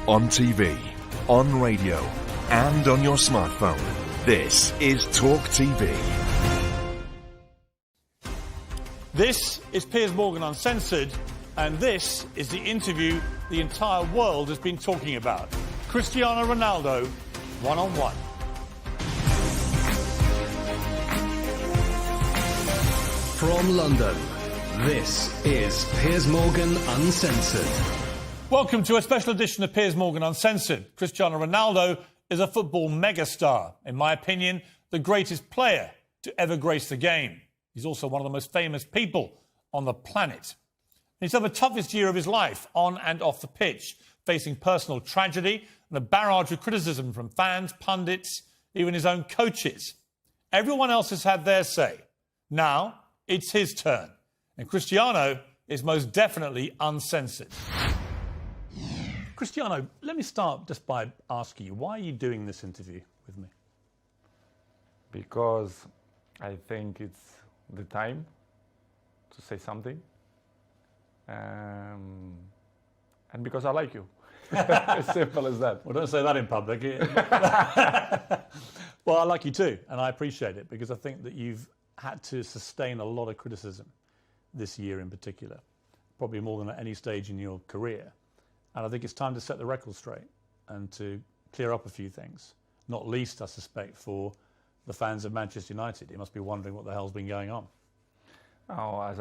On TV, on radio, and on your smartphone. This is Talk TV. This is Piers Morgan Uncensored, and this is the interview the entire world has been talking about. Cristiano Ronaldo, one-on-one. From London, this is Piers Morgan Uncensored. Welcome to a special edition of Piers Morgan Uncensored. Cristiano Ronaldo is a football megastar. In my opinion, the greatest player to ever grace the game. He's also one of the most famous people on the planet. He's had the toughest year of his life, on and off the pitch, facing personal tragedy and a barrage of criticism from fans, pundits, even his own coaches. Everyone else has had their say. Now, it's his turn. And Cristiano is most definitely uncensored. Cristiano, let me start just by asking you, why are you doing this interview with me? Because I think it's the time to say something. And because I like you. As simple as that. Well, don't say that in public. Well, I like you too, and I appreciate it, because I think that you've had to sustain a lot of criticism this year in particular, probably more than at any stage in your career. And I think it's time to set the record straight and to clear up a few things, not least, I suspect, for the fans of Manchester United. You must be wondering what the hell's been going on. Oh, as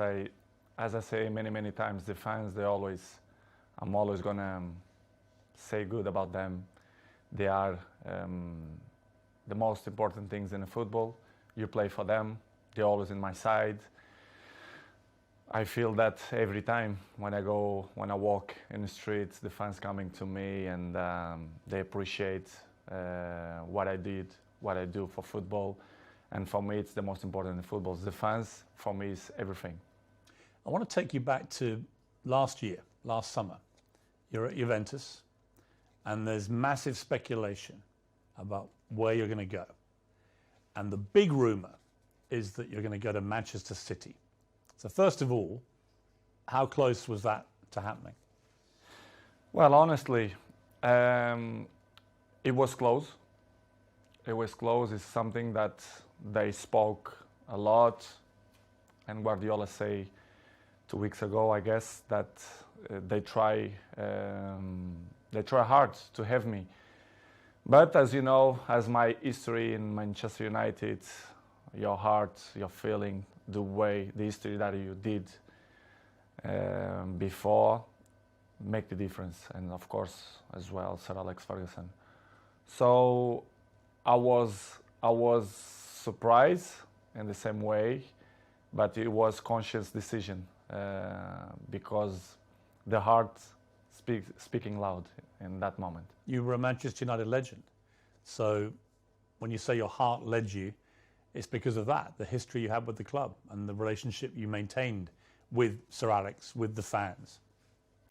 I say many times, the fans, I'm always going to say good about them. They are the most important things in the football. You play for them. They're always in my side. I feel that every time when I walk in the streets, the fans coming to me and they appreciate what I do for football. And for me, it's the most important in football. The fans, for me, is everything. I want to take you back to last summer. You're at Juventus, and there's massive speculation about where you're going to go. And the big rumour is that you're going to go to Manchester City. So first of all, how close was that to happening? Well, honestly, it was close. It was close. It's something that they spoke a lot, and Guardiola say 2 weeks ago, I guess, that they try hard to have me. But as you know, as my history in Manchester United, your heart, your feeling, the history that you did before make the difference. And of course, as well, Sir Alex Ferguson. So I was surprised in the same way, but it was conscious decision because the heart speaking loud in that moment. You were a Manchester United legend. So when you say your heart led you, it's because of that, the history you had with the club and the relationship you maintained with Sir Alex, with the fans.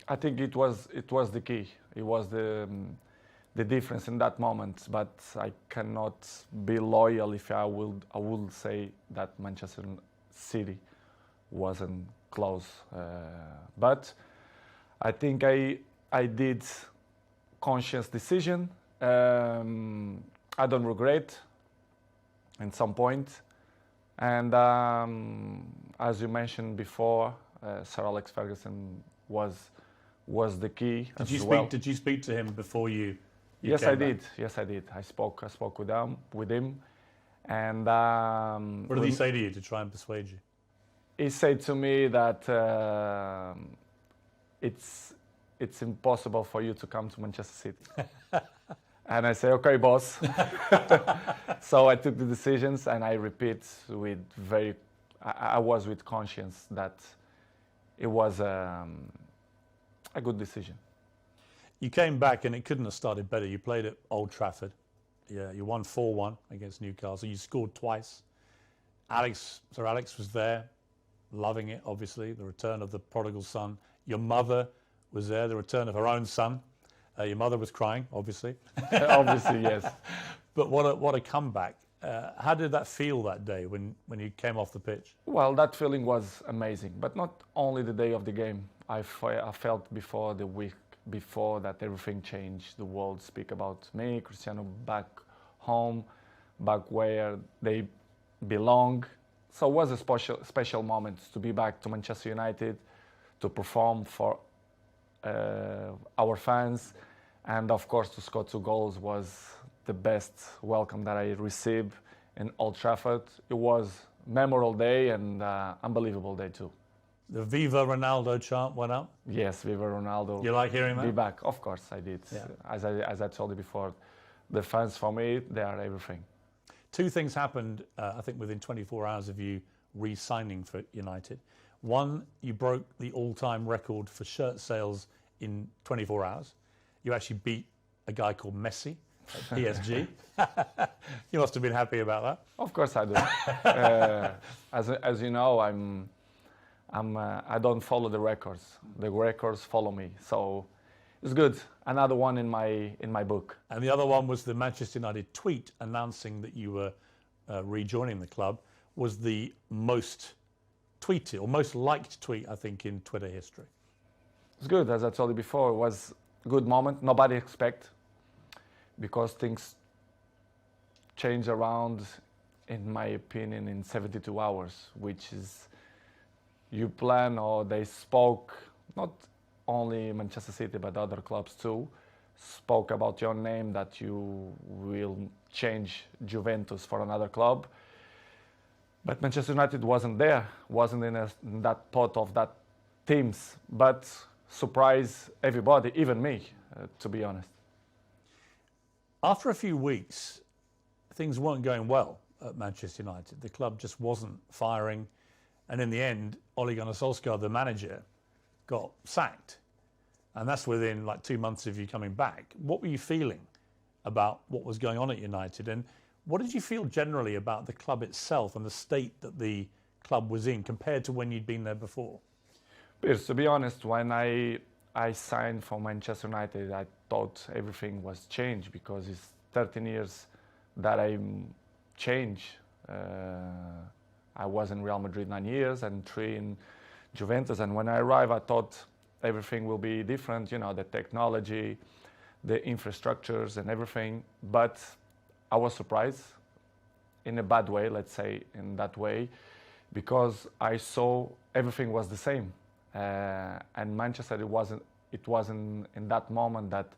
I think it was the key. It was the difference in that moment. But I cannot be loyal if I would say that Manchester City wasn't close. But I think I did conscious decision. I don't regret. At some point, and as you mentioned before, Sir Alex Ferguson was the key. Did you speak to him before you Yes, came I back? did. Yes, I did. I spoke with him, and what did he say to you to try and persuade you? He said to me that it's impossible for you to come to Manchester City. And I say, okay, boss. So I took the decisions, and I repeat I was with conscience that it was a good decision. You came back, and it couldn't have started better. You played at Old Trafford. Yeah, you won 4-1 against Newcastle. You scored twice. Sir Alex was there, loving it, obviously, the return of the prodigal son. Your mother was there, the return of her own son. Your mother was crying, obviously. Obviously, yes. But what a comeback. How did that feel that day when you came off the pitch? Well, that feeling was amazing, but not only the day of the game. I felt before the week before that everything changed. The world speak about me, Cristiano back home, back where they belong. So it was a special moment to be back to Manchester United, to perform for our fans, and of course to score 2 goals was the best welcome that I received in Old Trafford. It was a memorable day and unbelievable day too. The Viva Ronaldo chant went up. Yes, Viva Ronaldo. You like hearing that? Be back, of course I did. Yeah. As I told you before, the fans for me, they are everything. 2 things happened, I think, within 24 hours of you re-signing for United. One, you broke the all-time record for shirt sales in 24 hours. You actually beat a guy called Messi at PSG. You must have been happy about that. Of course I do. As you know, I don't follow the records. The records follow me. So it's good. Another one in my book. And the other one was the Manchester United tweet announcing that you were rejoining the club was the most tweeted or most liked tweet, I think, in Twitter history. It's good. As I told you before, it was a good moment. Nobody expect, because things change around, in my opinion, in 72 hours, which is you plan, or they spoke, not only Manchester City but other clubs too, spoke about your name, that you will change Juventus for another club. But Manchester United wasn't there, wasn't in that pot of that teams, but surprised everybody, even me, to be honest. After a few weeks, things weren't going well at Manchester United. The club just wasn't firing. And in the end, Ole Gunnar Solskjaer, the manager, got sacked. And that's within like 2 months of you coming back. What were you feeling about what was going on at United? And what did you feel generally about the club itself and the state that the club was in compared to when you'd been there before? Piers, to be honest, when I signed for Manchester United, I thought everything was changed, because it's 13 years that I changed. I was in Real Madrid 9 years and 3 in Juventus. And when I arrived, I thought everything will be different, you know, the technology, the infrastructures and everything. But I was surprised in a bad way, let's say in that way, because I saw everything was the same. And Manchester, it wasn't in that moment that,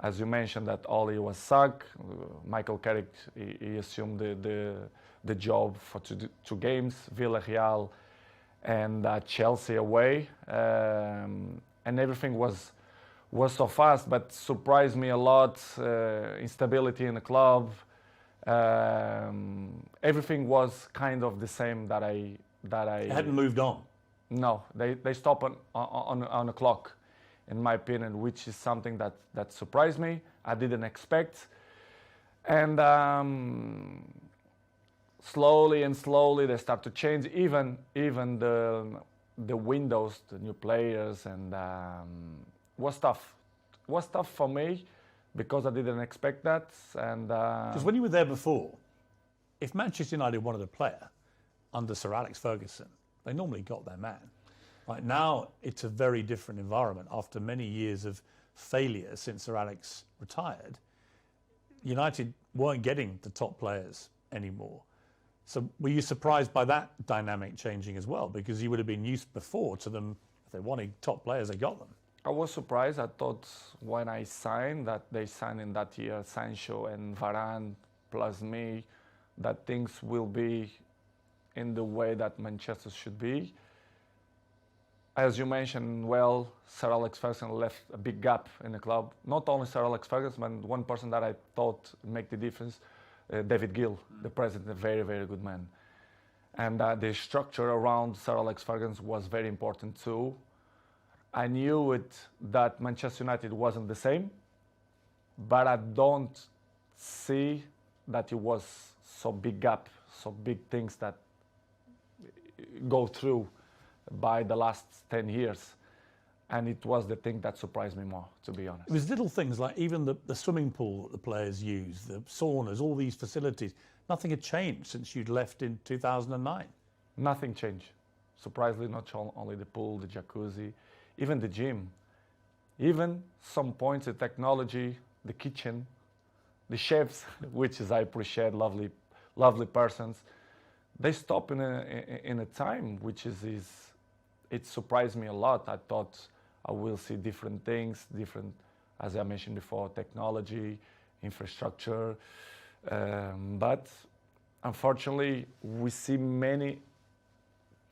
as you mentioned, that Ole was sacked. Michael Carrick, he assumed the job for 2 games, Villarreal and Chelsea away, and everything was so fast, but surprised me a lot. Instability in the club, everything was kind of the same that I It hadn't moved on. No, they stopped on the clock, in my opinion, which is something that surprised me. I didn't expect, and slowly they start to change. Even the windows, the new players, and was tough. Was tough for me because I didn't expect that. And because when you were there before, if Manchester United wanted a player under Sir Alex Ferguson, they normally got their man. Right now, it's a very different environment. After many years of failure since Sir Alex retired, United weren't getting the top players anymore. So were you surprised by that dynamic changing as well? Because you would have been used before to them, if they wanted top players, they got them. I was surprised. I thought when I signed, that they signed in that year Sancho and Varane plus me, that things will be in the way that Manchester should be. As you mentioned, well, Sir Alex Ferguson left a big gap in the club. Not only Sir Alex Ferguson, but one person that I thought make the difference, David Gill, the president, a very, very good man. And the structure around Sir Alex Ferguson was very important too. I knew that Manchester United wasn't the same, but I don't see that it was so big gap, so big things that go through by the last 10 years. And it was the thing that surprised me more, to be honest. It was little things like even the swimming pool that the players use, the saunas, all these facilities. Nothing had changed since you'd left in 2009. Nothing changed. Surprisingly, not only the pool, the jacuzzi, even the gym. Even some points, the technology, the kitchen, the chefs, which is I appreciate, lovely persons, they stop in a time which is it surprised me a lot. I thought I will see different things, different, as I mentioned before, technology, infrastructure, but unfortunately we see many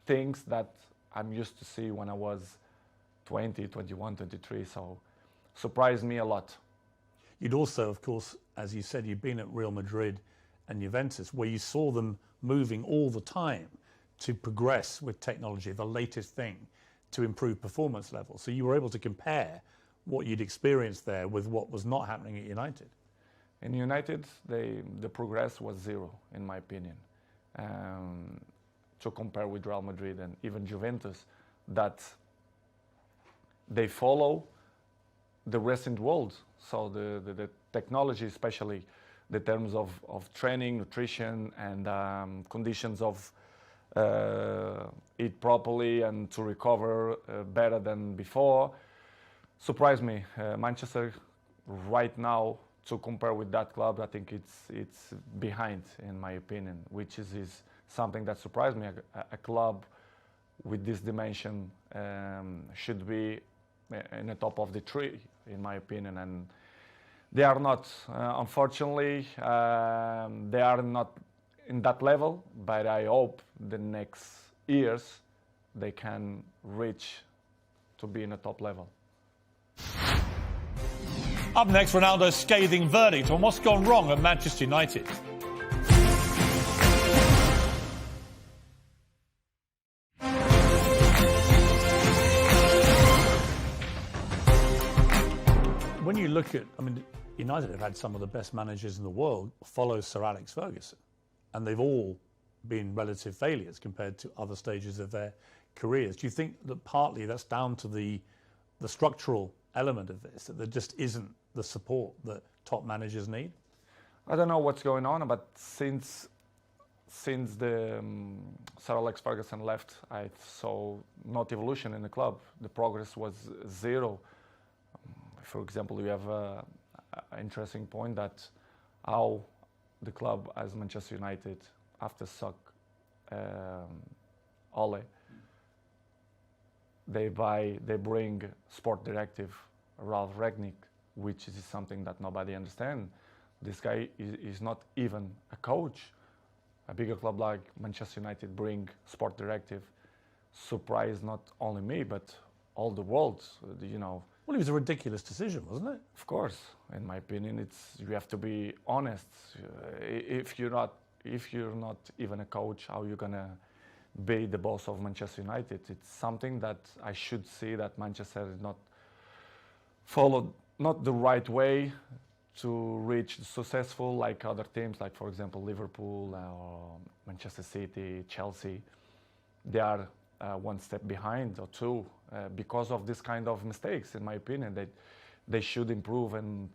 things that I'm used to see when I was 20, 21, 23, so surprised me a lot. You'd also, of course, as you said, you've been at Real Madrid and Juventus, where you saw them moving all the time to progress with technology, the latest thing, to improve performance levels. So you were able to compare what you'd experienced there with what was not happening at United. In United, the progress was zero, in my opinion. To compare with Real Madrid and even Juventus, that they follow the recent world. So the technology, especially the terms of training, nutrition, and conditions of eat properly and to recover better than before, surprised me. Manchester right now, to compare with that club, I think it's behind, in my opinion, which is something that surprised me. A club with this dimension should be in the top of the tree, in my opinion, and they are not. Unfortunately, they are not in that level, but I hope the next years they can reach to be in a top level. Up next, Ronaldo's scathing verdict on what's gone wrong at Manchester United. When you look at, United have had some of the best managers in the world follow Sir Alex Ferguson, and they've all been relative failures compared to other stages of their careers. Do you think that partly that's down to the structural element of this, that there just isn't the support that top managers need? I don't know what's going on, but since the Sir Alex Ferguson left, I saw not evolution in the club. The progress was zero. For example, you have an interesting point that how the club as Manchester United, after Ole, they bring sport directive Ralph Rangnick, which is something that nobody understands. This guy is not even a coach. A bigger club like Manchester United bring sport directive, surprised not only me but all the world. Well, it was a ridiculous decision, wasn't it? Of course, in my opinion, you have to be honest. If you're not even a coach, how are you gonna be the boss of Manchester United? It's something that I should see that Manchester is not followed not the right way to reach successful like other teams, like for example Liverpool or Manchester City, Chelsea. They are one step behind or two because of this kind of mistakes. In my opinion, they should improve and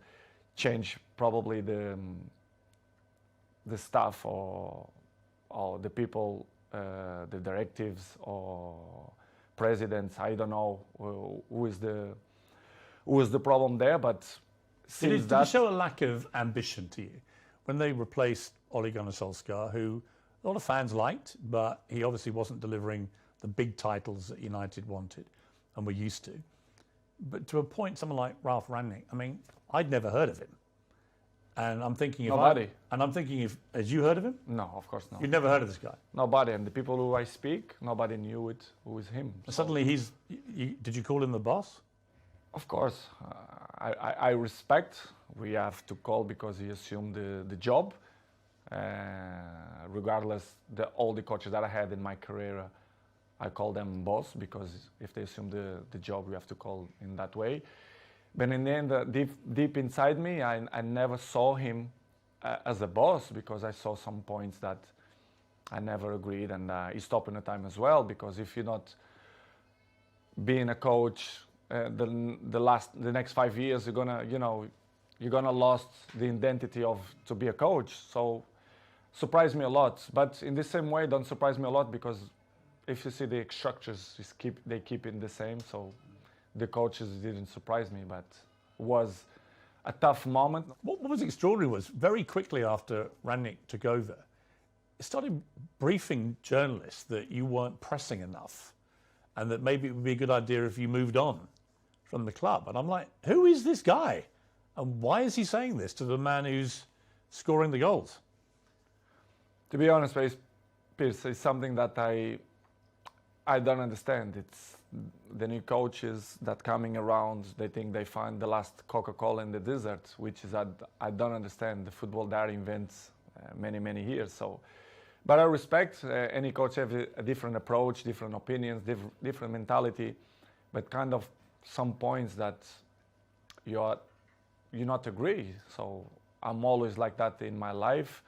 change probably the staff or the people, the directives or presidents. I don't know who is the problem there, but did it show a lack of ambition to you when they replaced Ole Gunnar Solskjaer, who a lot of fans liked, but he obviously wasn't delivering the big titles that United wanted and were used to. But to a point, someone like Ralph Rangnick, I'd never heard of him. And I'm thinking had you heard of him? No, of course not. You'd never heard of this guy? Nobody, and the people who I speak, nobody knew it, who is him. So. Suddenly did you call him the boss? Of course, I respect. We have to call because he assumed the job. Regardless, all the coaches that I had in my career, I call them boss because if they assume the job, we have to call in that way. But in the end, deep inside me, I never saw him as a boss because I saw some points that I never agreed, and he stopped in the time as well. Because if you're not being a coach, the next 5 years, you're gonna lost the identity of to be a coach. So surprised me a lot. But in the same way, don't surprise me a lot because if you see the structures, they keep it the same. So the coaches didn't surprise me, but it was a tough moment. What was extraordinary was very quickly after Rangnick took over, he started briefing journalists that you weren't pressing enough and that maybe it would be a good idea if you moved on from the club. And I'm like, who is this guy? And why is he saying this to the man who's scoring the goals? To be honest, Piers, it's something that I don't understand. It's the new coaches that coming around, they think they find the last Coca-Cola in the desert, which is I don't understand. The football there invents many years. So, but I respect any coach have a different approach, different opinions, different mentality, but kind of some points that you not agree. So I'm always like that in my life.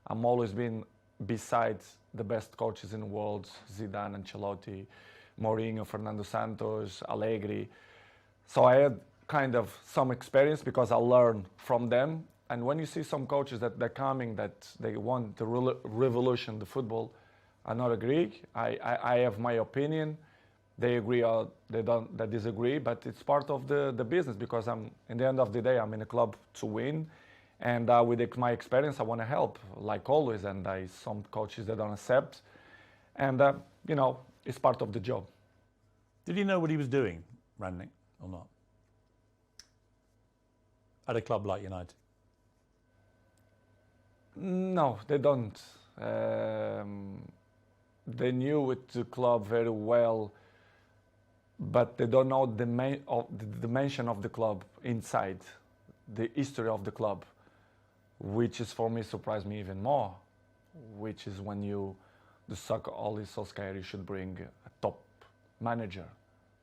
I'm always been beside the best coaches in the world, Zidane, Ancelotti, Mourinho, Fernando Santos, Allegri. So I had kind of some experience because I learned from them. And when you see some coaches that they're coming, that they want to revolution the football, I not agree. I have my opinion. They agree or they disagree, but it's part of the business because in the end of the day, I'm in a club to win. And with my experience, I want to help, like always. And some coaches that don't accept. And, it's part of the job. Did he know what he was doing, Rangnick, or not? At a club like United? No, they don't. They knew the club very well, but they don't know the dimension of the club inside, the history of the club, which is for me surprised me even more, which is when the soccer Ole Solskjaer, you should bring a top manager,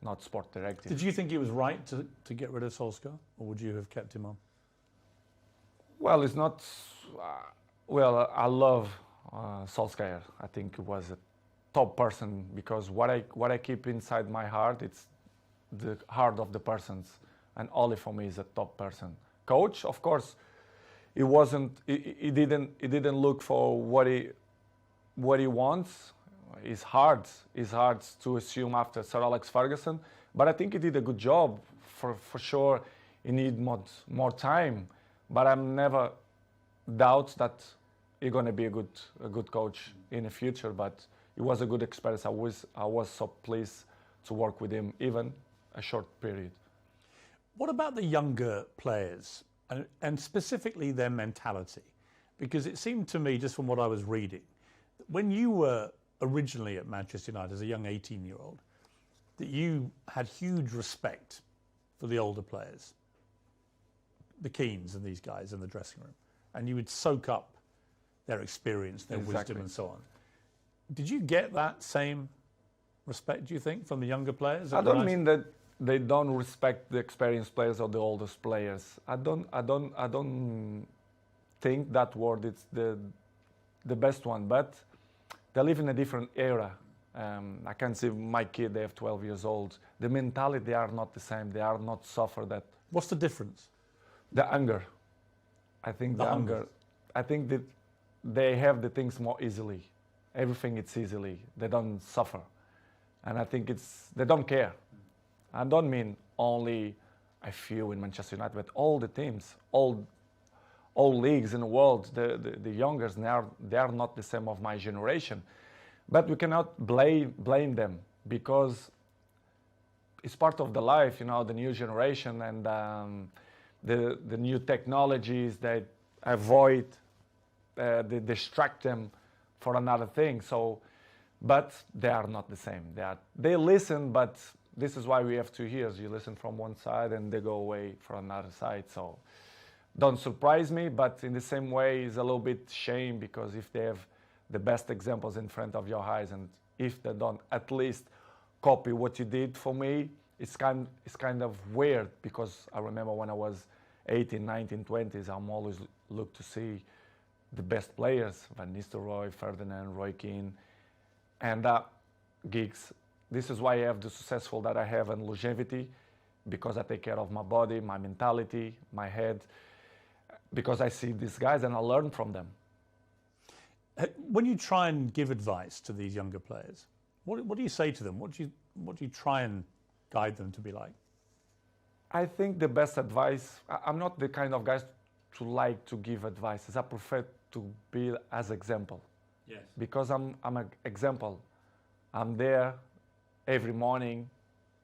not sport director. Did you think it was right to get rid of Solskjaer, or would you have kept him on? Well, it's not. I love Solskjaer. I think he was a top person because what I keep inside my heart, it's the heart of the persons, and Ole for me is a top person. Coach, of course, he wasn't. He didn't look for what he wants. It's hard to assume after Sir Alex Ferguson, but I think he did a good job. For sure, he need more time, but I'm never doubt that he's going to be a good coach in the future. But it was a good experience. I was so pleased to work with him, even a short period. What about the younger players, and specifically their mentality? Because it seemed to me, just from what I was reading, when you were originally at Manchester United as a young 18-year-old, that you had huge respect for the older players, the Keanes and these guys in the dressing room, and you would soak up their experience, their wisdom and so on. Did you get that same respect, do you think, from the younger players? I don't mean that they don't respect the experienced players or the oldest players. I don't think that word is the best one, but they live in a different era. I can see my kid, they have 12 years old. The mentality, they are not the same. They are not suffer that. What's the difference? The anger. I think the anger. I think that they have the things more easily. Everything it's easily. They don't suffer. And I think they don't care. I don't mean only a few in Manchester United, but all the teams, all leagues in the world, the youngers, they are not the same of my generation. But we cannot blame them because it's part of the life, the new generation and the new technologies that avoid, they distract them for another thing. So, but they are not the same. They listen, but this is why we have 2 years. You listen from one side and they go away for another side. So don't surprise me, but in the same way, it's a little bit shame because if they have the best examples in front of your eyes and if they don't at least copy what you did for me, it's kind of weird because I remember when I was 18, 19, 20s, I'm always look to see the best players, Van Nistelrooy, Ferdinand, Roy Keane, and Giggs. This is why I have the successful that I have and longevity, because I take care of my body, my mentality, my head, because I see these guys and I learn from them. When you try and give advice to these younger players, what do you say to them? What do you try and guide them to be like? I think the best advice, I'm not the kind of guy to like to give advices. I prefer to be as example. Yes. Because I'm an example. I'm there every morning.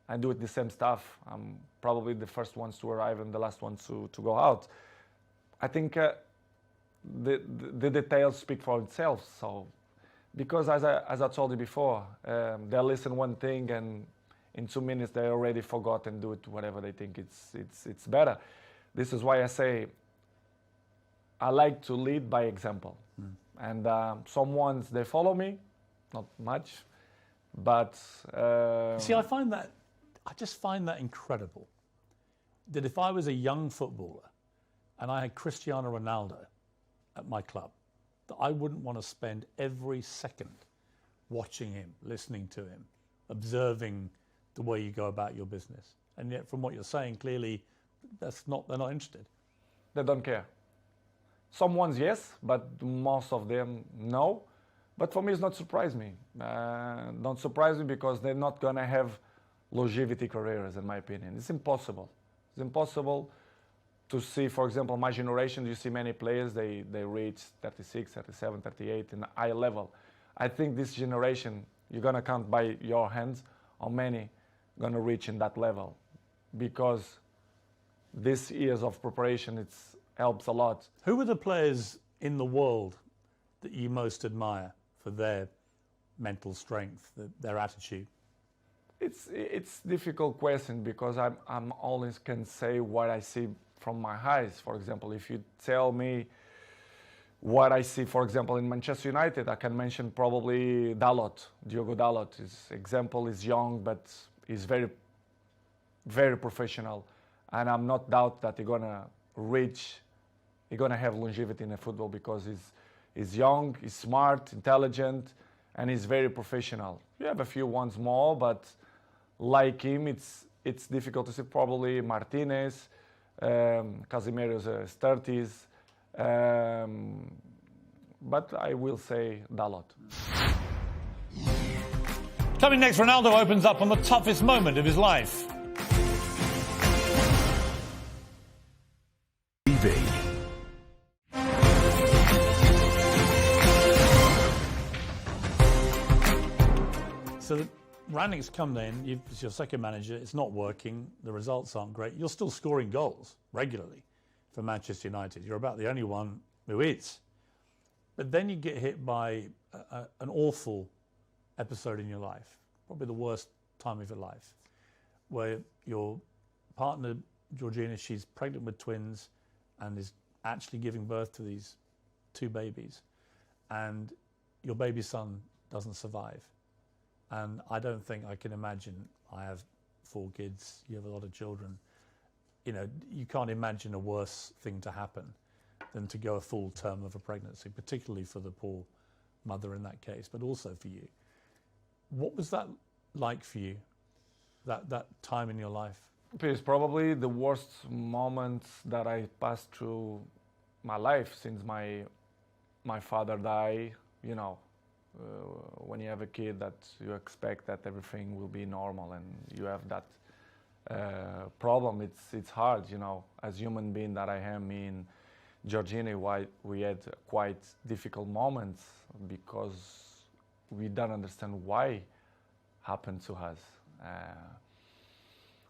I do the same stuff. I'm probably the first ones to arrive and the last ones to go out. I think the details speak for itself. So, because as I told you before, they listen one thing and in 2 minutes they already forgot and do it whatever they think it's better. This is why I say I like to lead by example. And some ones they follow me, not much, but See, I just find that incredible. That if I was a young footballer and I had Cristiano Ronaldo at my club, that I wouldn't want to spend every second watching him, listening to him, observing the way you go about your business. And yet, from what you're saying, clearly, they're not interested. they don't care. Some ones yes, but most of them no. But for me, it's not surprise me. Don't surprise me because they're not gonna have longevity careers, in my opinion. It's impossible. It's impossible to see, for example, my generation, you see many players, they reach 36, 37, 38 in a high level. I think this generation, you're gonna count by your hands how many gonna reach in that level, because this years of preparation, helps a lot. Who are the players in the world that you most admire for their mental strength, their attitude? It's difficult question because I'm always can say what I see from my eyes. For example, if you tell me what I see, for example, in Manchester United, I can mention probably Dalot, Diogo Dalot. His example is young, but he's very, very professional. And I'm not doubt that he's gonna have longevity in the football because he's young, he's smart, intelligent, and he's very professional. You have a few ones more, but like him, it's difficult to see. Probably Martinez, Casemiro's 30s, but I will say Dalot. Coming next, Ronaldo opens up on the toughest moment of his life. TV. So Rangnick's come in, it's your second manager, it's not working, the results aren't great. You're still scoring goals regularly for Manchester United. You're about the only one who is. But then you get hit by an awful episode in your life, probably the worst time of your life, where your partner, Georgina, she's pregnant with twins and is actually giving birth to these 2 babies. And your baby son doesn't survive. And I don't think I can imagine, I have 4 kids, you have a lot of children. You know, you can't imagine a worse thing to happen than to go a full term of a pregnancy, particularly for the poor mother in that case, but also for you. What was that like for you, that time in your life? It's probably the worst moment that I passed through my life since my father died. You know, when you have a kid, that you expect that everything will be normal, and you have that problem. It's hard, you know, as human being that I am. Me and Georgina, we had quite difficult moments because we don't understand why happened to us.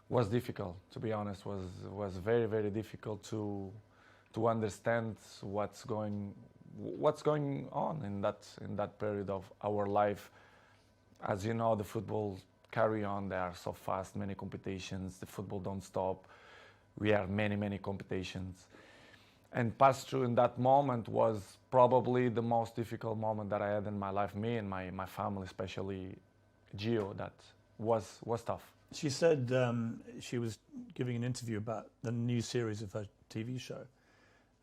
Was difficult, to be honest. Was very, very difficult to understand what's going on in that period of our life. As you know, the football carry on. They are so fast, many competitions. The football don't stop. We have many competitions. And pass through in that moment was probably the most difficult moment that I had in my life. Me and my family, especially Gio, that was tough. She said she was giving an interview about the new series of her TV show.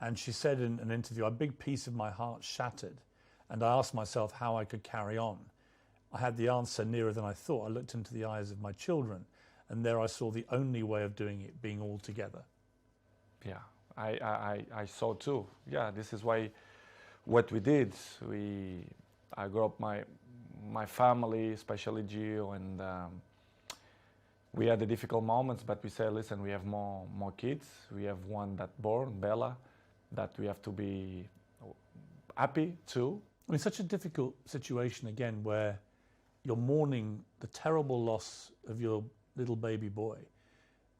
And she said in an interview, a big piece of my heart shattered. And I asked myself how I could carry on. I had the answer nearer than I thought. I looked into the eyes of my children, and there I saw the only way of doing it, being all together. Yeah, I saw too. Yeah, this is why what we did. I grew up my family, especially Gio, and we had the difficult moments, but we say, listen, we have more kids. We have one that born, Bella, that we have to be happy too. I mean, such a difficult situation again, where you're mourning the terrible loss of your little baby boy,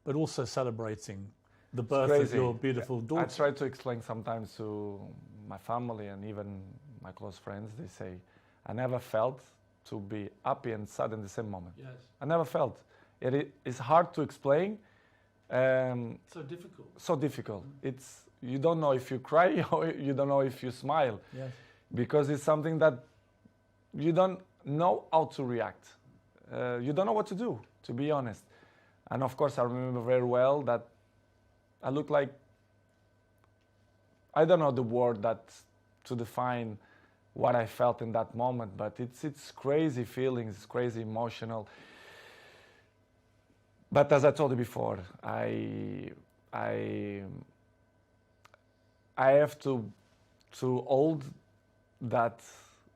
but also celebrating the birth of your beautiful daughter. I try to explain sometimes to my family and even my close friends. They say, I never felt to be happy and sad in the same moment. Yes. I never felt. It is hard to explain. So difficult. So difficult. It's, you don't know if you cry or you don't know if you smile. Yes. Because it's something that you don't know how to react. You don't know what to do, to be honest. And of course, I remember very well that I look like, I don't know the word that to define what I felt in that moment, but it's crazy feelings, it's crazy emotional. But as I told you before, I have to hold that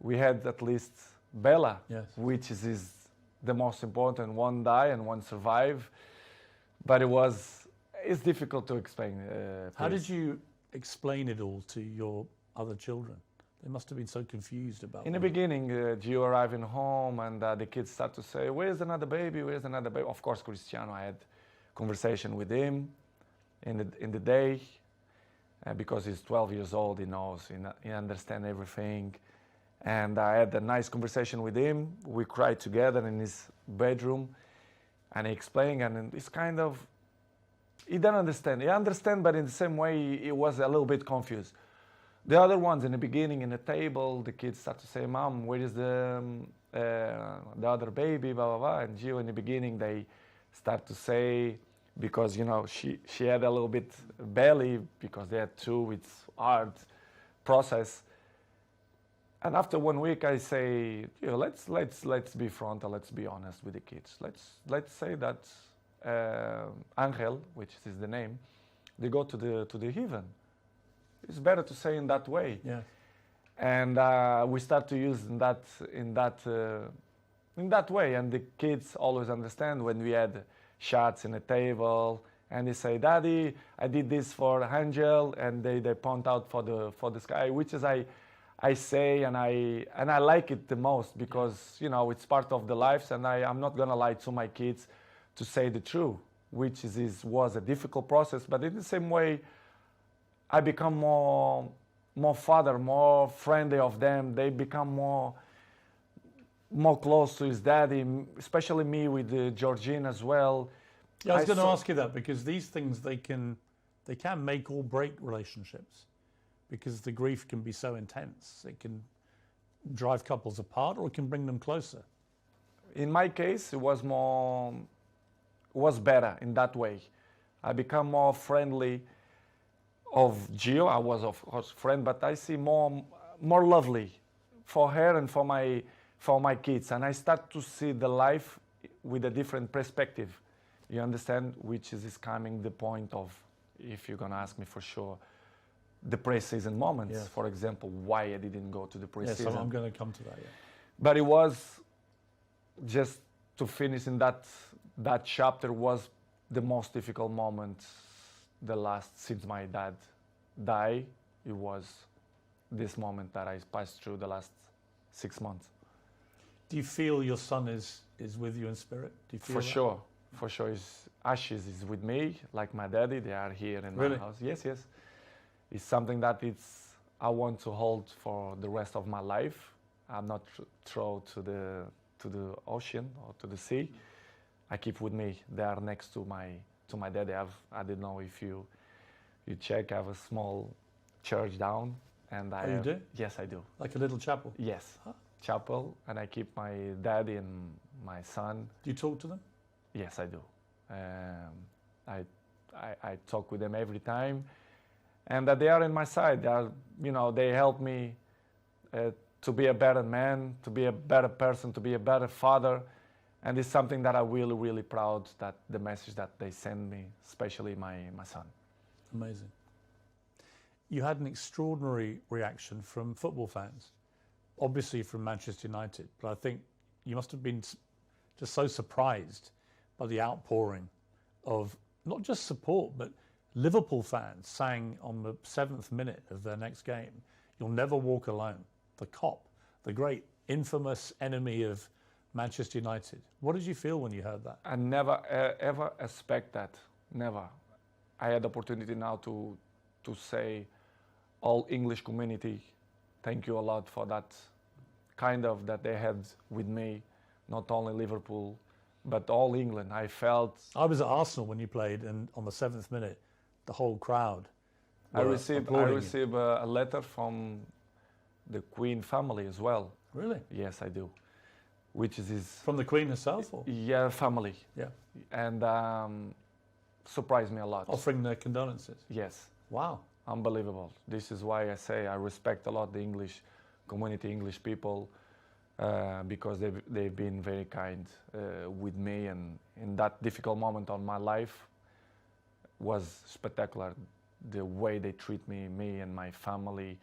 we had at least Bella, yes, which is the most important. One die and one survive, but it's difficult to explain. How did you explain it all to your other children? They must have been so confused about it. In the beginning, Gio arriving home and the kids start to say, where's another baby, where's another baby? Of course, Cristiano, I had conversation with him in the day, because he's 12 years old, he knows, he understands everything. And I had a nice conversation with him. We cried together in his bedroom, and he explained, and it's kind of, he didn't understand. He understand, but in the same way, he was a little bit confused. The other ones in the beginning, in the table, the kids start to say, Mom, where is the other baby, blah, blah, blah. And Gio, in the beginning, they start to say, because, you know, she had a little bit belly, because they had two, it's hard process. And after 1 week, I say, you know, let's be frontal, let's be honest with the kids. Let's say that Angel, which is the name, they go to the heaven. It's better to say in that way. Yeah. And we start to use in that way. And the kids always understand when we had shots in the table, and they say, Daddy, I did this for Angel, and they point out for the sky, which is I say, and I like it the most, because you know it's part of the lives, and I'm not gonna lie to my kids to say the truth, which was a difficult process. But in the same way, I become more father, more friendly of them. They become more close to his daddy, especially me with Georgine as well. Yeah, I was going to ask you that, because these things, they can make or break relationships, because the grief can be so intense. It can drive couples apart, or it can bring them closer. In my case, it was better in that way. I become more friendly of Gio. I was of course friend, but I see more lovely for her and for my kids, and I start to see the life with a different perspective. You understand, which is coming the point of, if you're gonna ask me for sure, the pre-season moments. Yes. For example, why I didn't go to the pre-season. Yes, I'm going to come to that. Yeah. But it was just to finish in that chapter was the most difficult moment. The last since my dad died, it was this moment that I passed through the last 6 months. Do you feel your son is with you in spirit? Do you feel that? For sure. His ashes is with me, like my daddy. They are here in Really? my house. Yes. It's something that I want to hold for the rest of my life. I'm not thrown to the ocean or to the sea. I keep with me. They are next to my daddy. I don't know if you check. I have a small church down, and you do? Yes, I do. Like a little chapel? Yes, Huh? chapel, and I keep my daddy and my son. Do you talk to them? Yes, I do. I talk with them every time, and that they are in my side. They help me to be a better man, to be a better person, to be a better father. And it's something that I'm really, really proud that the message that they send me, especially my son. Amazing. You had an extraordinary reaction from football fans, obviously from Manchester United, but I think you must have been just so surprised by the outpouring of not just support, but Liverpool fans sang on the 7th minute of their next game, "You'll never walk alone." The Kop, the great infamous enemy of Manchester United. What did you feel when you heard that? I never ever expect that. Never. I had the opportunity now to say, all English community, thank you a lot for that kind of that they had with me, not only Liverpool, but all England. I felt. I was at Arsenal when you played, and on the 7th minute, the whole crowd. I received a letter from the Queen family as well. Really? Yes, I do. Which is From the Queen herself? Or? Yeah, family. Yeah. And surprised me a lot. Offering their condolences? Yes. Wow. Unbelievable. This is why I say I respect a lot the English community, English people, because they've been very kind with me, and in that difficult moment of my life was spectacular. The way they treat me and my family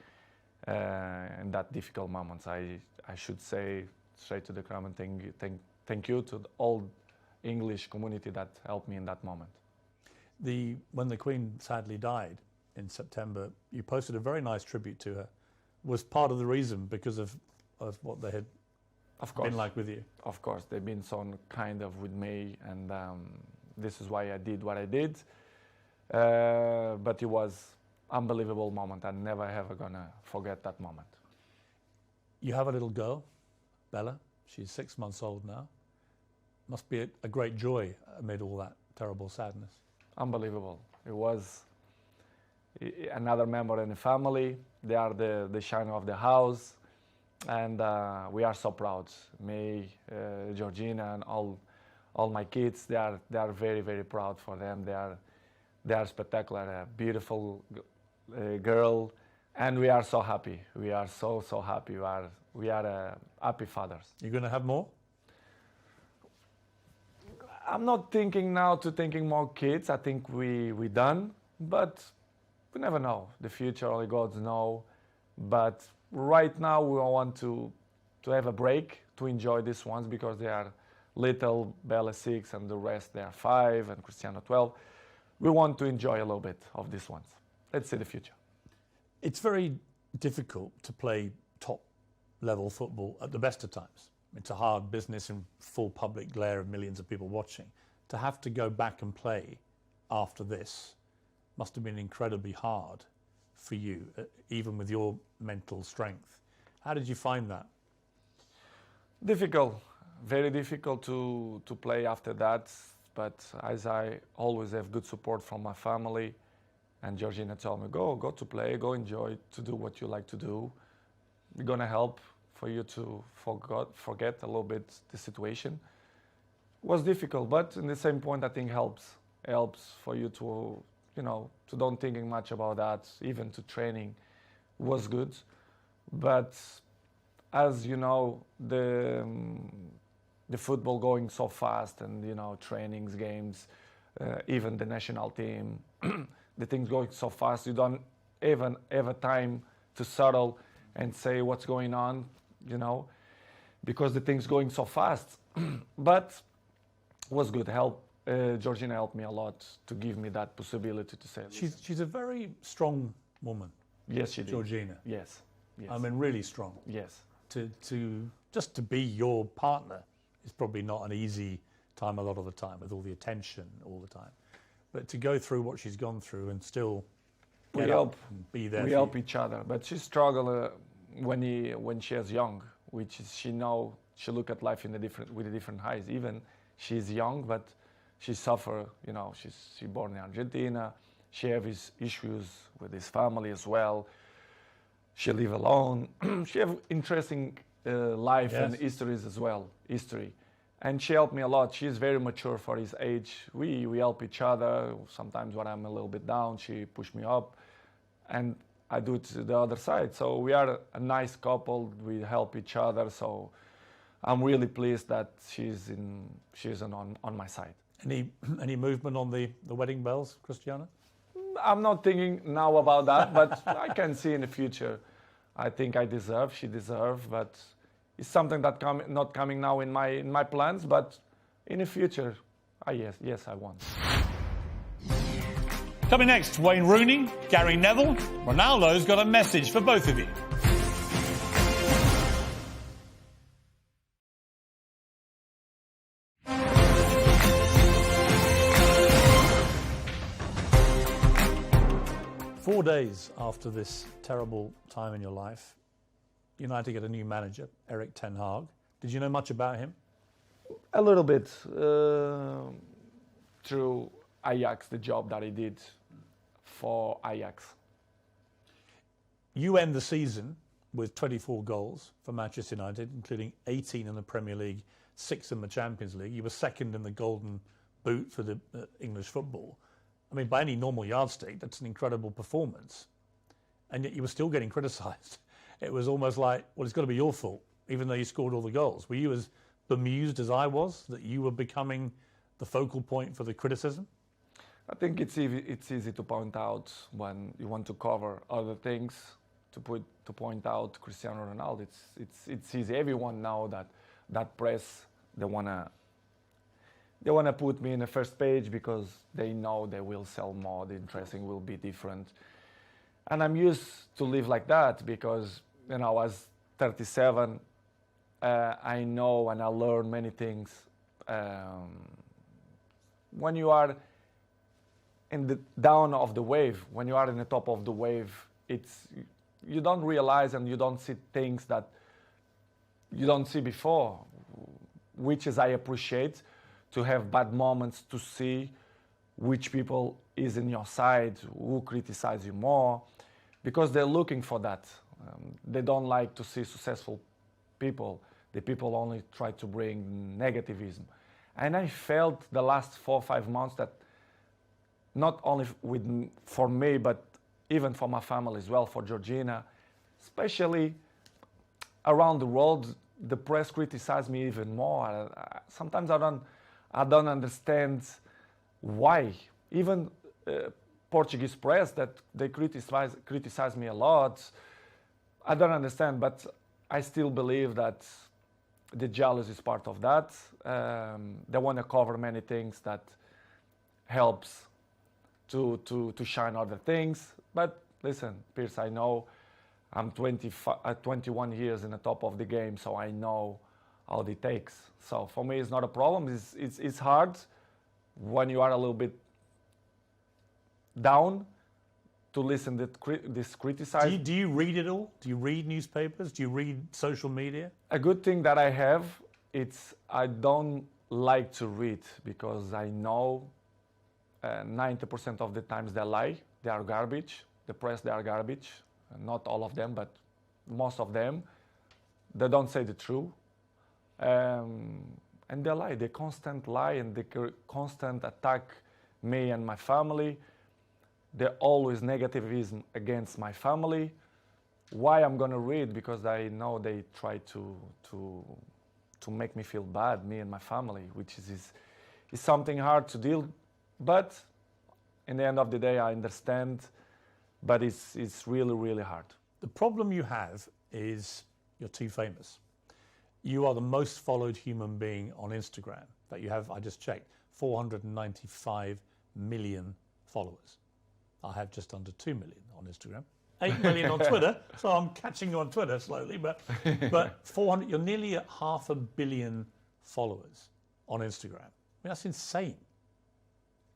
in that difficult moments. I should say straight to the crowd and thank you to the all English community that helped me in that moment. When the Queen sadly died in September, you posted a very nice tribute to her. Was part of the reason because of what they had been like with you? Of course, they've been so kind of with me, and this is why I did what I did. But it was unbelievable moment. I'm never ever gonna forget that moment. You have a little girl, Bella. She's 6 months old now. Must be a great joy amid all that terrible sadness. Unbelievable. It was another member in the family. They are the shine of the house, and we are so proud. Me, Georgina, and all my kids. They are very, very proud for them. They are spectacular. A beautiful girl, and we are so happy. We are so happy. We are happy fathers. You're going to have more? I'm not thinking now to thinking more kids. I think we done, but we never know. The future only God knows. But right now we want to have a break, to enjoy these ones, because they are little, Bella 6 and the rest they are 5 and Cristiano 12. We want to enjoy a little bit of these ones. Let's see the future. It's very difficult to play top level football at the best of times. It's a hard business in full public glare of millions of people watching. To have to go back and play after this must have been incredibly hard for you, even with your mental strength. How did you find that? Difficult, very difficult to play after that. But as I always have good support from my family, and Georgina told me, go to play, go enjoy, to do what you like to do. We're gonna help for you to forget a little bit the situation. It was difficult, but in the same point, I think helps for you to, to don't thinking much about that. Even to training was good, but as you know, the football going so fast, and trainings, games, even the national team, the things going so fast, you don't even have a time to settle and say what's going on, because the things going so fast. But it was good. Georgina helped me a lot to give me that possibility to say. She's a very strong woman. Yes, she did. Georgina. Yes. I mean, really strong. Yes. Just to be your partner is probably not an easy time a lot of the time, with all the attention all the time. But to go through what she's gone through and still get up and be there. We help each other. But she struggled when she was young, which is she look at life with a different eyes. Even she's young, but she suffer. She born in Argentina. She have issues with his family as well. She live alone. She have interesting life and histories as well. And she helped me a lot. She's very mature for his age. We help each other. Sometimes when I'm a little bit down, she push me up, and I do it to the other side. So we are a nice couple. We help each other. So I'm really pleased that she's on my side. Any movement on the wedding bells, Cristiano? I'm not thinking now about that, but I can see in the future. I think she deserves, but it's something that not coming now in my plans, but in the future, Yes, I won. Coming next, Wayne Rooney, Gary Neville. Ronaldo's got a message for both of you. Four days after this terrible time in your life, United get a new manager, Erik ten Hag. Did you know much about him? A little bit through Ajax, the job that he did for Ajax. You end the season with 24 goals for Manchester United, including 18 in the Premier League, 6 in the Champions League. You were second in the Golden Boot for the English football. I mean, by any normal yardstick, that's an incredible performance. And yet you were still getting criticised. It was almost like, well, it's got to be your fault, even though you scored all the goals. Were you as bemused as I was that you were becoming the focal point for the criticism? I think it's easy to point out when you want to cover other things, to point out Cristiano Ronaldo. It's easy. Everyone know that press, they wanna put me in the first page because they know they will sell more, the dressing will be different. And I'm used to live like that because, I was 37, I know and I learn many things. When you are in the down of the wave, when you are in the top of the wave, you don't realize and you don't see things that you don't see before, which is I appreciate, to have bad moments, to see which people is in your side, who criticize you more, because they're looking for that. They don't like to see successful people. The people only try to bring negativism. And I felt the last 4 or 5 months that not only for me, but even for my family as well, for Georgina, especially around the world, the press criticized me even more. Sometimes I don't understand why. Even Portuguese press, that they criticize me a lot. I don't understand, but I still believe that the jealousy is part of that. They want to cover many things that helps to shine other things. But listen, Piers, I know I'm 21 years in the top of the game, so I know how it takes. So for me, it's not a problem. It's hard when you are a little bit down to listen to this criticism. Do you read it all? Do you read newspapers? Do you read social media? A good thing that I have, I don't like to read because I know 90% of the times they lie. They are garbage. The press, they are garbage. Not all of them, but most of them. They don't say the truth. And they lie. They constant lie and they constant attack me and my family. They're always negativism against my family. Why I'm gonna read? Because I know they try to make me feel bad, me and my family, which is something hard to deal. But in the end of the day, I understand. But it's really, really hard. The problem you have is you're too famous. You are the most followed human being on Instagram that you have. I just checked, 495 million followers. I have just under 2 million on Instagram, 8 million on Twitter. So I'm catching you on Twitter slowly, but 400. You're nearly at 500 million followers on Instagram. I mean, that's insane.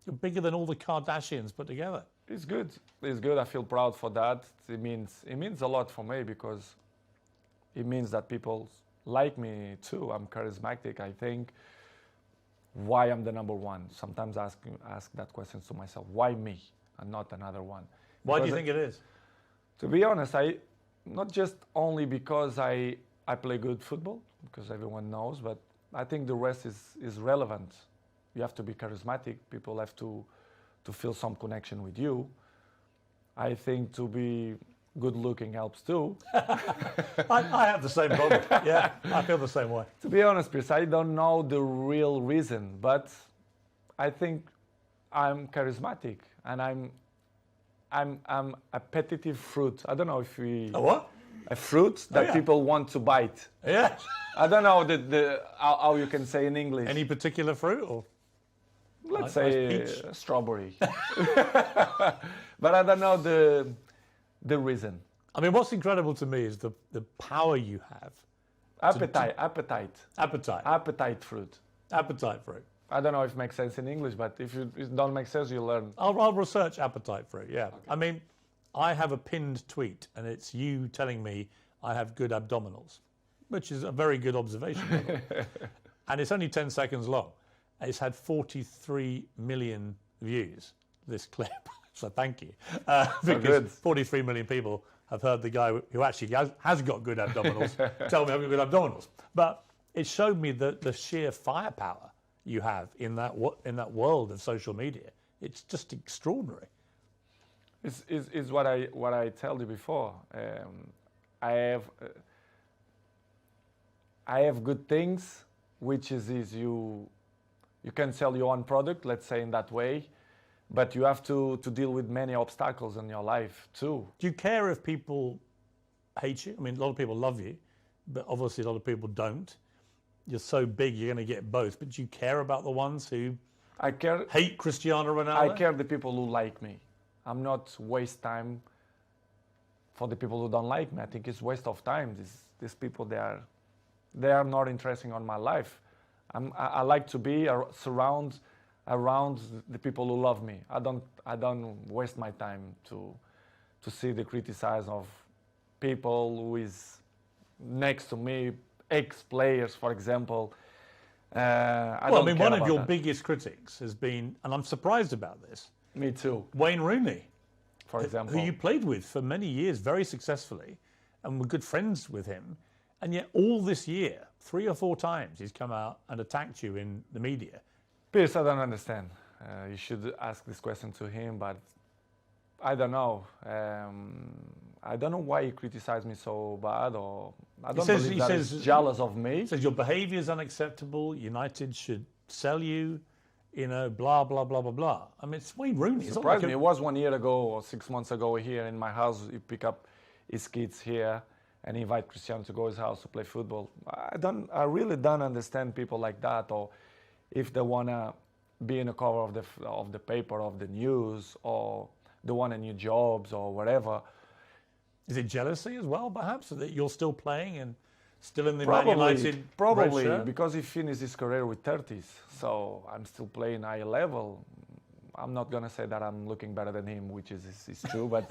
You're bigger than all the Kardashians put together. It's good. It's good. I feel proud for that. It means a lot for me because it means that people like me too. I'm charismatic. I think why I'm the number one. Sometimes I ask that question to myself. Why me and not another one? Why do you think it is? To be honest, not just only because I play good football, because everyone knows, but I think the rest is relevant. You have to be charismatic. People have to feel some connection with you. I think to be good looking helps too. I have the same problem. Yeah, I feel the same way. To be honest, Piers, I don't know the real reason, but I think I'm charismatic and I'm a appetitive fruit. I don't know if we... A what? A fruit that people want to bite. Yeah. I don't know how you can say in English. Any particular fruit or? let's Nice say peach. strawberry. But I don't know the reason. I mean, what's incredible to me is the power you have. Appetite Appetite fruit. fruit. I don't know if it makes sense in English, but if it don't make sense, you learn. I'll research appetite fruit, yeah. Okay. I mean, I have a pinned tweet, and it's you telling me I have good abdominals, which is a very good observation. By the way. And it's only 10 seconds long. It's had 43 million views, this clip. So thank you. Because 43 million people have heard the guy who actually has got good abdominals tell me I've got good abdominals. But it showed me the sheer firepower you have in that world of social media. It's just extraordinary. Is what I told you before. I have good things, which is you can sell your own product, let's say in that way, but you have to deal with many obstacles in your life too. Do you care if people hate you? I mean, a lot of people love you, but obviously a lot of people don't. You're so big, you're going to get both. But do you care about the ones who hate Cristiano Ronaldo? I care the people who like me. I'm not waste time for the people who don't like me. I think it's waste of time. These people, they are not interesting on my life. I like to be around the people who love me. I don't waste my time to see the criticism of people who is next to me, ex-players, for example. One of your biggest critics has been, and I'm surprised about this. Me too. Wayne Rooney, for example, who you played with for many years very successfully, and were good friends with him. And yet all this year, 3 or 4 times, he's come out and attacked you in the media. Piers, I don't understand. You should ask this question to him, but I don't know. I don't know why he criticized me so bad, or I don't believe that he's jealous of me. He says your behaviour is unacceptable. United should sell you. Blah, blah, blah, blah, blah. I mean, it's Wayne Rooney. It surprised me. It was 1 year ago or 6 months ago here in my house. You pick up his kids here and invite Cristiano to go to his house to play football. I really don't understand people like that, or if they wanna be in the cover of the paper, of the news, or they want a new jobs or whatever. Is it jealousy as well, perhaps, that you're still playing and still in the Man United? Probably, because he finished his career with 30s, so I'm still playing high level. I'm not gonna say that I'm looking better than him, which is true, but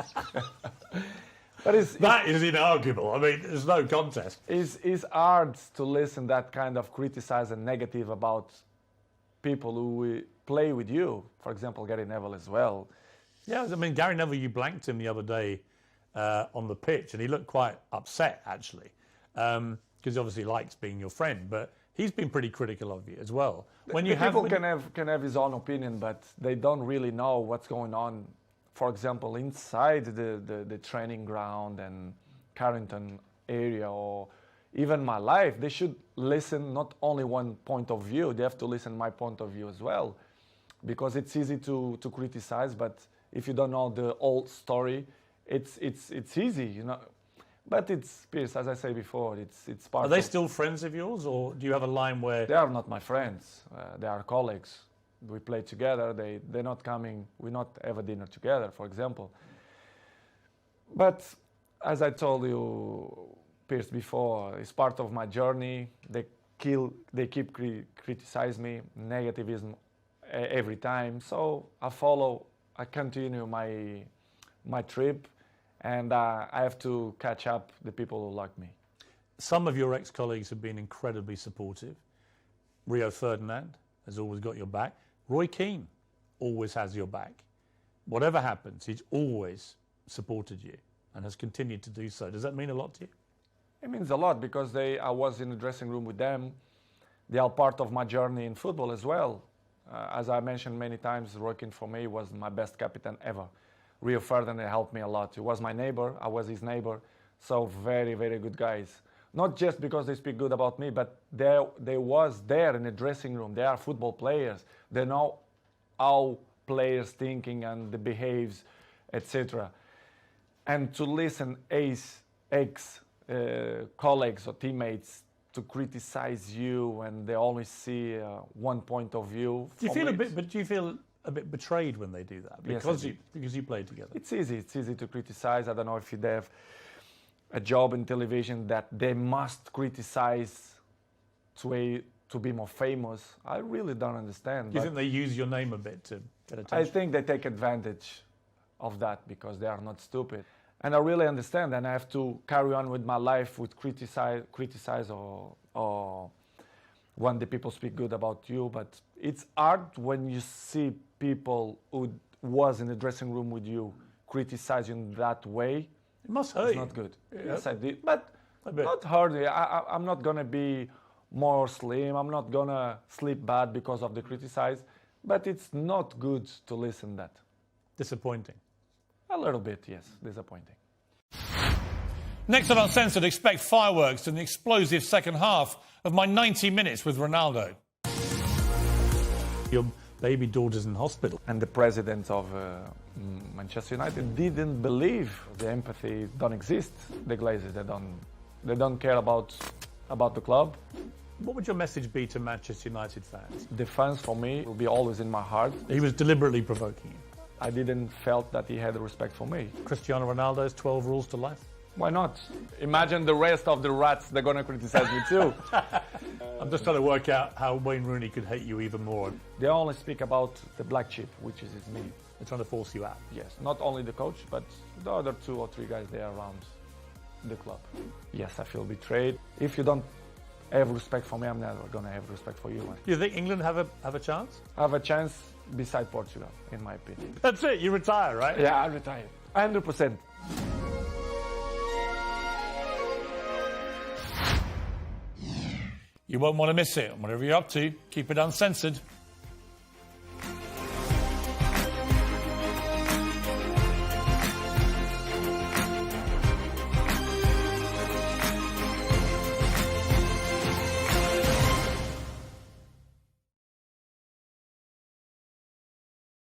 that is inarguable. I mean, there's no contest. It's hard to listen that kind of criticize and negative about people who play with you. For example, Gary Neville as well. Yeah, I mean, Gary Neville, you blanked him the other day on the pitch, and he looked quite upset, actually, because he obviously likes being your friend, but he's been pretty critical of you as well. People can have his own opinion, but they don't really know what's going on, for example, inside the training ground and Carrington area, or even my life. They should listen not only one point of view, they have to listen my point of view as well, because it's easy to criticize, but if you don't know the whole story, it's easy, you know. But it's, Piers, as I say before, it's part of... Are they still friends of yours, or do you have a line where... They are not my friends. They are colleagues. We play together. They're not coming. We not have a dinner together, for example. But as I told you, Piers, before, it's part of my journey. They keep criticize me, negativism every time. So I continue my trip. And I have to catch up the people who like me. Some of your ex-colleagues have been incredibly supportive. Rio Ferdinand has always got your back. Roy Keane always has your back. Whatever happens, he's always supported you and has continued to do so. Does that mean a lot to you? It means a lot, because I was in the dressing room with them. They are part of my journey in football as well. As I mentioned many times, Roy Keane for me was my best captain ever. Rio Ferdinand helped me a lot. He was my neighbor, I was his neighbor. So very, very good guys. Not just because they speak good about me, but they was there in the dressing room. They are football players. They know how players thinking and the behaves, etc. And to listen ex colleagues or teammates to criticize you when they always see one point of view. Do you feel a bit betrayed when they do that? Because you played together. It's easy to criticize. I don't know if they have a job in television that they must criticize to be more famous. I really don't understand. Do you think they use your name a bit to get attention? I think they take advantage of that because they are not stupid. And I really understand, and I have to carry on with my life with criticize or when the people speak good about you. But it's hard when you see people who was in the dressing room with you criticize you in that way. It must hurt It's you. not good. Yeah. Yes, I did, but not hurt. I'm not gonna be more slim. I'm not gonna sleep bad because of the criticize. But it's not good to listen that. Disappointing. A little bit, yes, disappointing. Next on Uncensored, expect fireworks in the explosive second half of my 90 minutes with Ronaldo. Your baby daughter's in hospital. And the president of Manchester United didn't believe the empathy don't exist. The Glazers, they don't care about the club. What would your message be to Manchester United fans? The fans, for me, will be always in my heart. He was deliberately provoking you. I didn't felt that he had respect for me. Cristiano Ronaldo's 12 rules to life. Why not? Imagine the rest of the rats, they're going to criticize me too. I'm just trying to work out how Wayne Rooney could hate you even more. They only speak about the black sheep, which is me. They're trying to force you out. Yes, not only the coach, but the other 2 or 3 guys there around the club. Yes, I feel betrayed. If you don't have respect for me, I'm never going to have respect for you. Do you think England have a chance? I have a chance beside Portugal, in my opinion. That's it, you retire, right? Yeah, I retired. 100%. You won't want to miss it. Whatever you're up to, keep it uncensored.